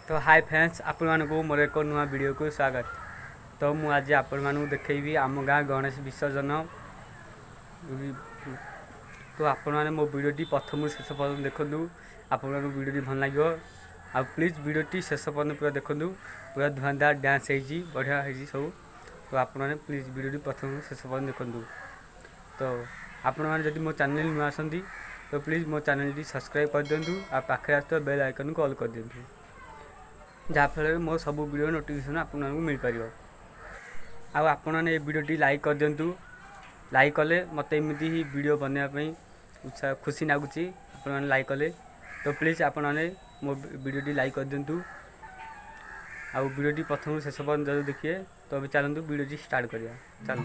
तो hi friends आपण मानक मोर एक नुआ वीडियो को स्वागत। तो मु आज आपण मानक देखैबी आम गाँ गणेश विसर्जन। तो आपण माने मो वीडियोटी प्रथम शेष पर्यंत देखु। आपण मानक वीडियोटी भल लगे आ प्लीज वीडियोटी शेष पर्यंत पूरा देखु। पूरा धुआंधार डांस है बढ़िया है सब। तो आपण माने प्लीज वीडियोटी प्रथम शेष पर्यंत देखु। तो आपण माने जदि मो चैनल नुआ आसंती तो प्लीज मो चैनल सब्सक्राइब कर दिंतु आ पाखे आसुवा बेल आइकन को ऑल कर दिंतु जहाँफल मो सब वीडियो नोटिफिकेशन आपको मिल पार। आपने वीडियोटी लाइक कर दिंतु। लाइक कले मत एमती ही वीडियो बनवाई उत्साह खुशी लगुच। आपने लाइक कले तो प्लीज आपने मो वीडियोटी लाइक कर दिंतु। आ वीडियोटी प्रथम शेष पर्यंत जो देखिए तो अभी चलतु वीडियोटी स्टार्ट करिया। चल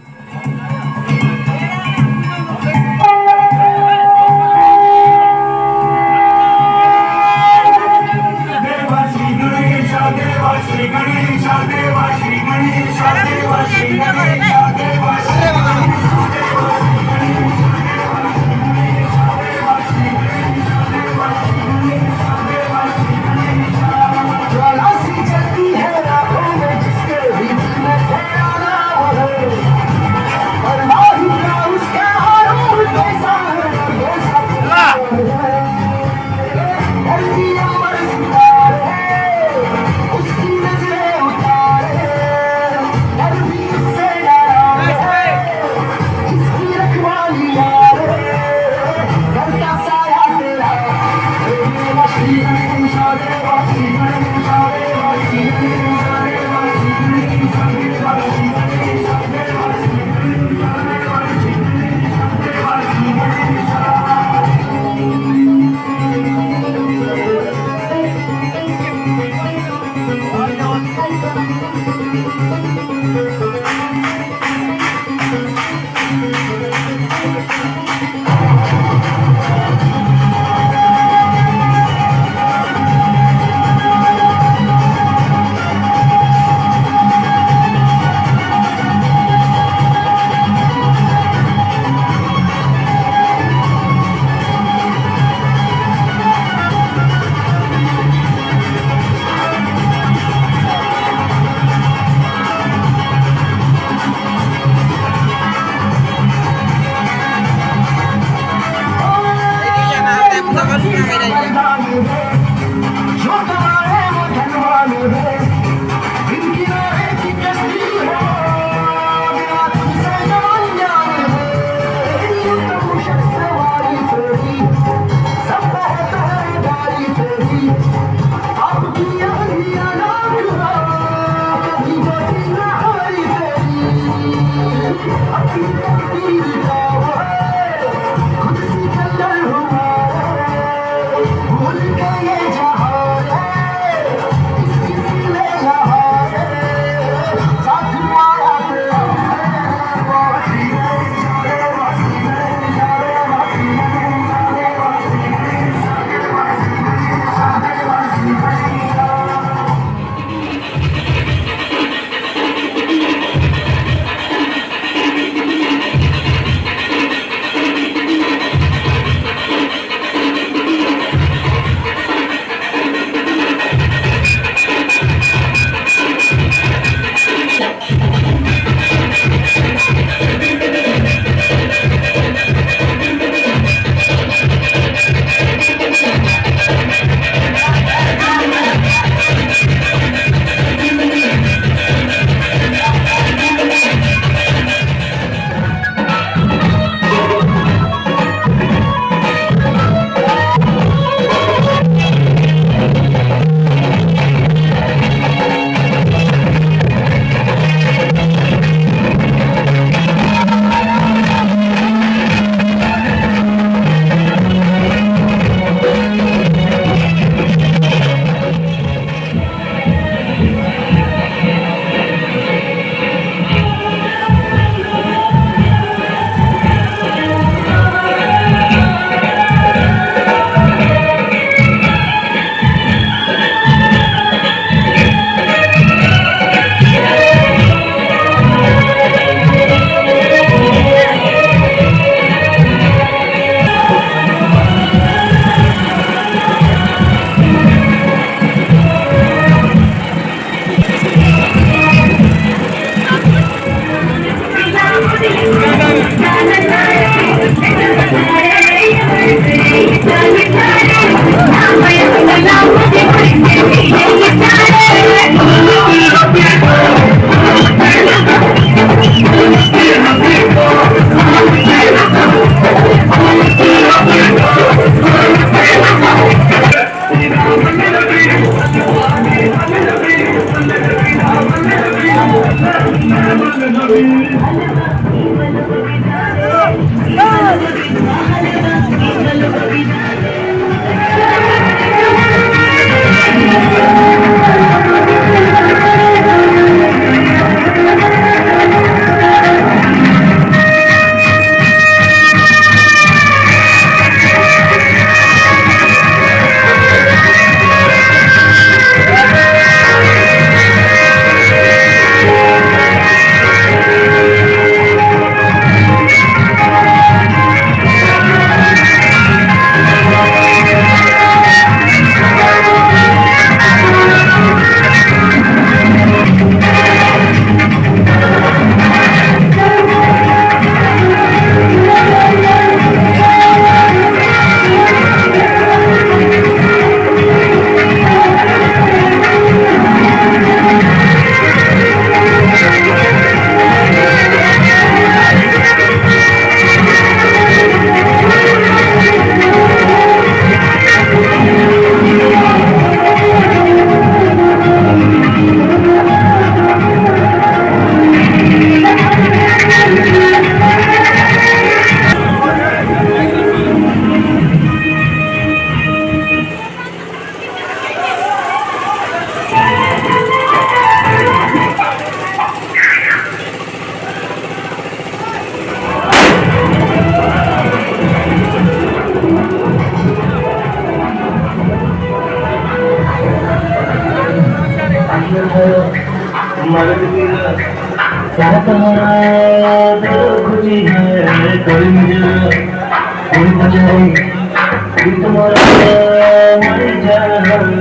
खुशी है कोई मुझे कोई बचाए तुम्हारा मर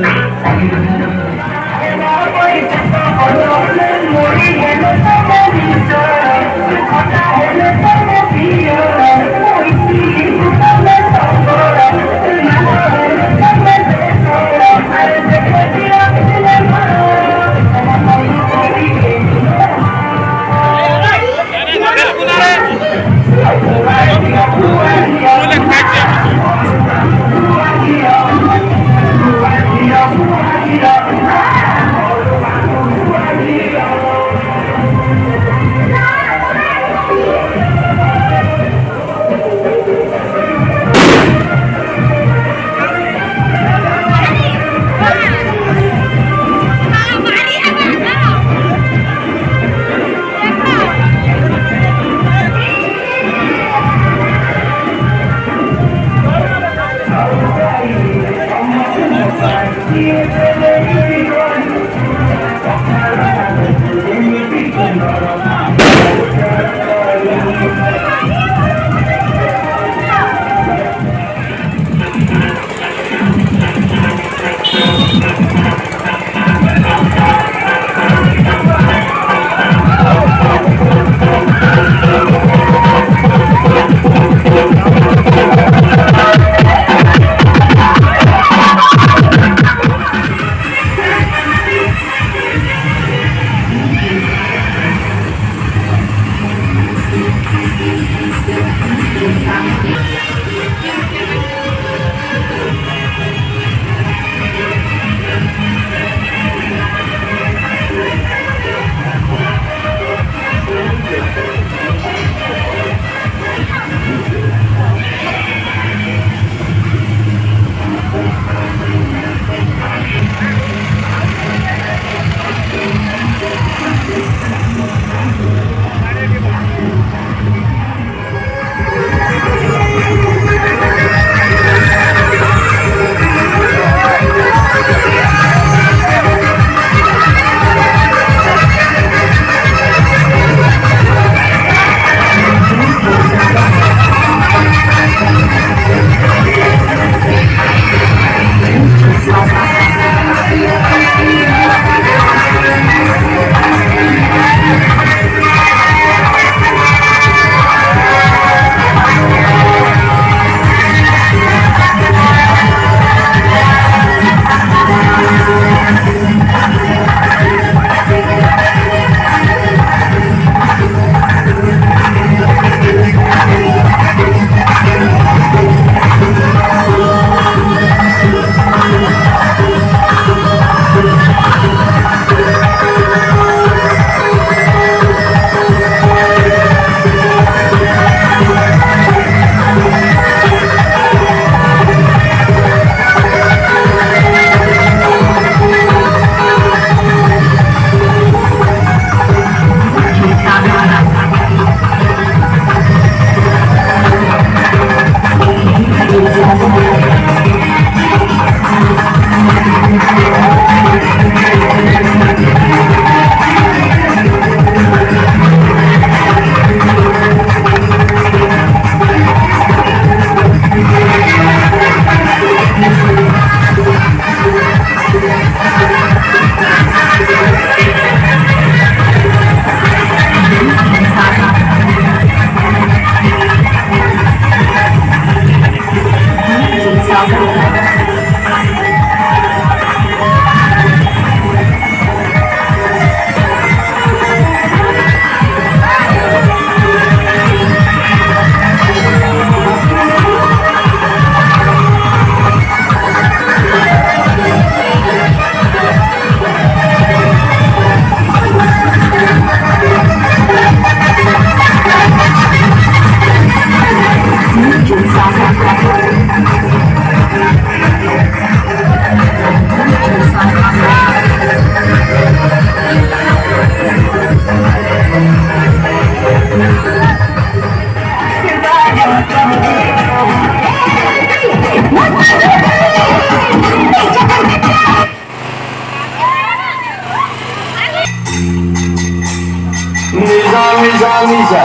Nisa,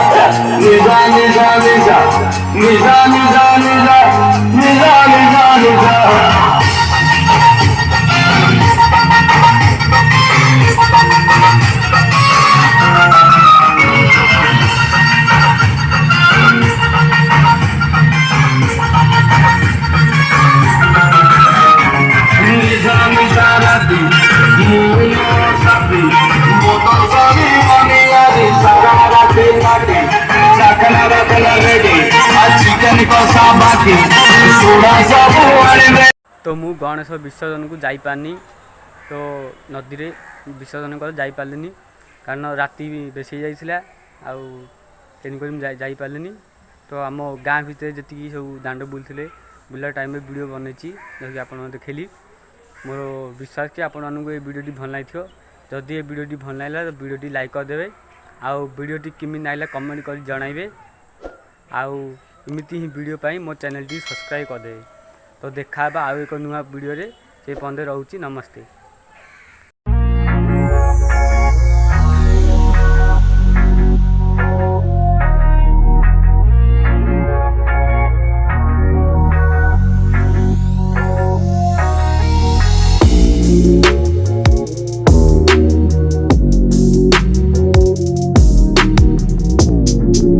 Nisa, Nisa, Nisa, Nisa, Nisa, Nisa, Nisa, Nisa, Nisa. तो मु गणेश विसर्जन को जाई पानी तो नदी रे विसर्जन कर जाई पारलिनी कारण राति बेसी जाइছিলা आउ तेन कर जाई पारलिनी तो आम गाँ भितर जी सब दांड बुलते बुला टाइम में वीडियो बनईची जो आपन देखली मोर विश्वास कि आपण मानक ये वीडियो भल लगी जदि ये वीडियो भल लगा तो वीडियो लाइक करदे आउ वीडियो किमी नाइला कमेंट कर जनइबे आउ इमिति ही वीडियो पाई मो चैनल टी सब्सक्राइब करदे तो देखा आउ एक नुआ वीडियो रे से पंदे रहउची नमस्ते।